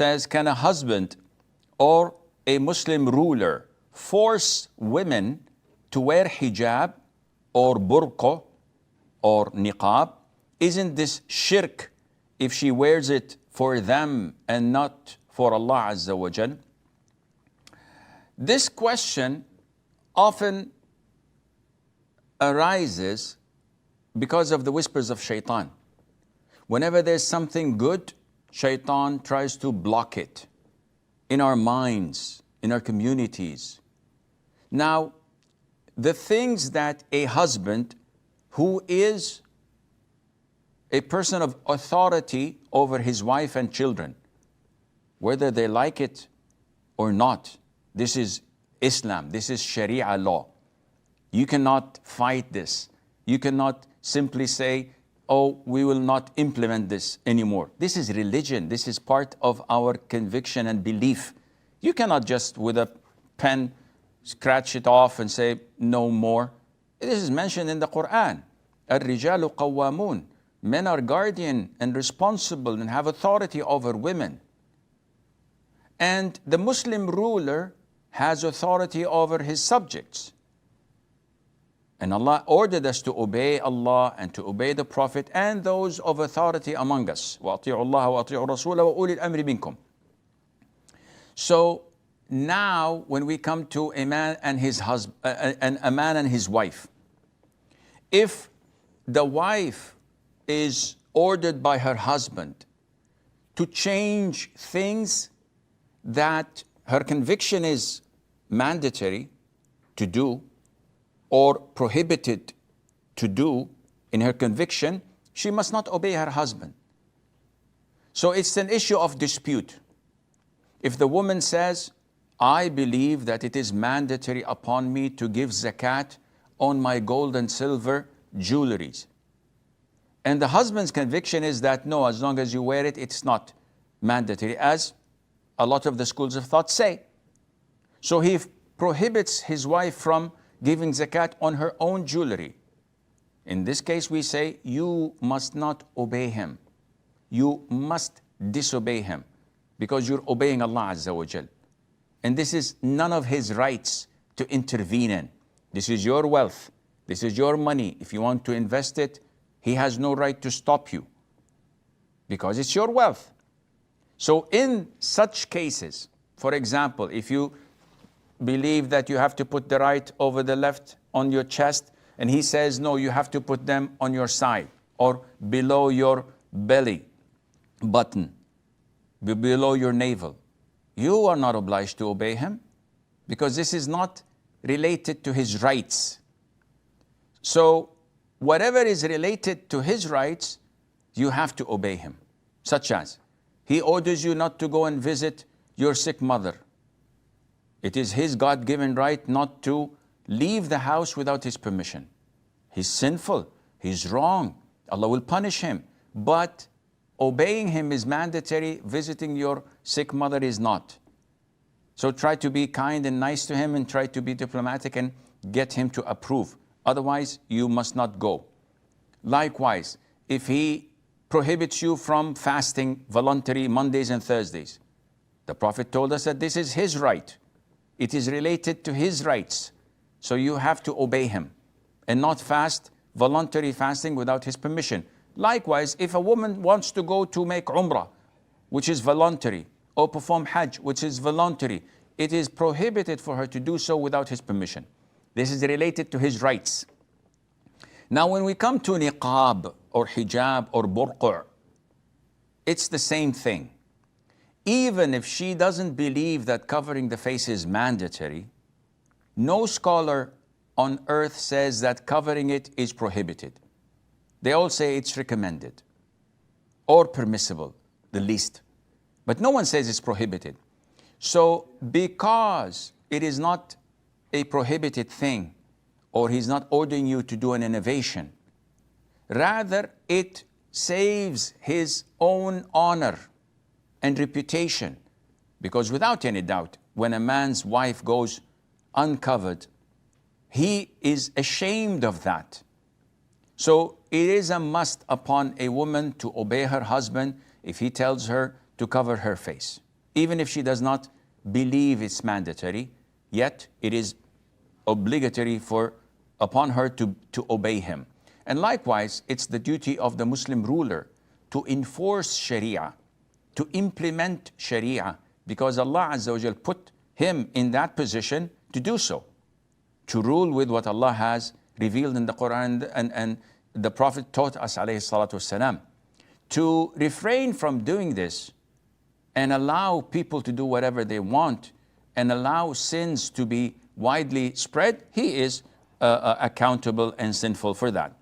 says, can a husband or a Muslim ruler force women to wear hijab or burqa or niqab? Isn't this shirk if she wears it for them and not for Allah Azza wa Jal? This question often arises because of the whispers of shaitan. Whenever there's something good, shaitan tries to block it in our minds, in our communities. Now, the things that a husband who is a person of authority over his wife and children, whether they like it or not, this is Islam, this is Sharia law. You cannot fight this. You cannot simply say, oh, we will not implement this anymore. This is religion. This is part of our conviction and belief. You cannot just with a pen scratch it off and say no more. This is mentioned in the Qur'an. الرجال قوامون. Men are guardian and responsible and have authority over women. And the Muslim ruler has authority over his subjects. And Allah ordered us to obey Allah and to obey the Prophet and those of authority among us. وَأَطِيعُوا اللَّهَ وَأَطِيعُوا الرَّسُولَ وَأُولِي الْأَمْرِ مِنكُمْ. So now when we come to a man and his husband, a man and his wife, if the wife is ordered by her husband to change things that her conviction is mandatory to do or prohibited to do in her conviction, she must not obey her husband. So it's an issue of dispute. If the woman says, I believe that it is mandatory upon me to give zakat on my gold and silver jewelries, and the husband's conviction is that no, as long as you wear it, it's not mandatory, as a lot of the schools of thought say. So he prohibits his wife from giving zakat on her own jewelry. In this case, we say, you must not obey him. You must disobey him because you're obeying Allah Azza wa Jal. And this is none of his rights to intervene in. This is your wealth. This is your money. If you want to invest it, he has no right to stop you because it's your wealth. So in such cases, for example, if you believe that you have to put the right over the left on your chest, and he says, no, you have to put them on your side or below your belly button, below your navel, you are not obliged to obey him because this is not related to his rights. So whatever is related to his rights, you have to obey him. Such as, he orders you not to go and visit your sick mother. It is his God-given right not to leave the house without his permission. He's sinful, he's wrong, Allah will punish him. But obeying him is mandatory, visiting your sick mother is not. So try to be kind and nice to him and try to be diplomatic and get him to approve. Otherwise, you must not go. Likewise, if he prohibits you from fasting voluntary Mondays and Thursdays, the Prophet told us that this is his right. It is related to his rights. So you have to obey him and not fast voluntary fasting without his permission. Likewise, if a woman wants to go to make Umrah, which is voluntary, or perform Hajj, which is voluntary, it is prohibited for her to do so without his permission. This is related to his rights. Now, when we come to niqab or hijab or burqa, it's the same thing. Even if she doesn't believe that covering the face is mandatory, no scholar on earth says that covering it is prohibited. They all say it's recommended or permissible, the least. But no one says it's prohibited. So because it is not a prohibited thing, or he's not ordering you to do an innovation, rather it saves his own honor and reputation. Because without any doubt, when a man's wife goes uncovered, he is ashamed of that. So it is a must upon a woman to obey her husband if he tells her to cover her face. even if she does not believe it's mandatory, yet it is obligatory upon her to obey him. And likewise, it's the duty of the Muslim ruler to enforce Sharia, to implement Sharia, because Allah Azza wa Jal put him in that position to do so, to rule with what Allah has revealed in the Quran and the Prophet taught us, alayhi salatu wasalam. To refrain from doing this and allow people to do whatever they want and allow sins to be widely spread, he is accountable and sinful for that.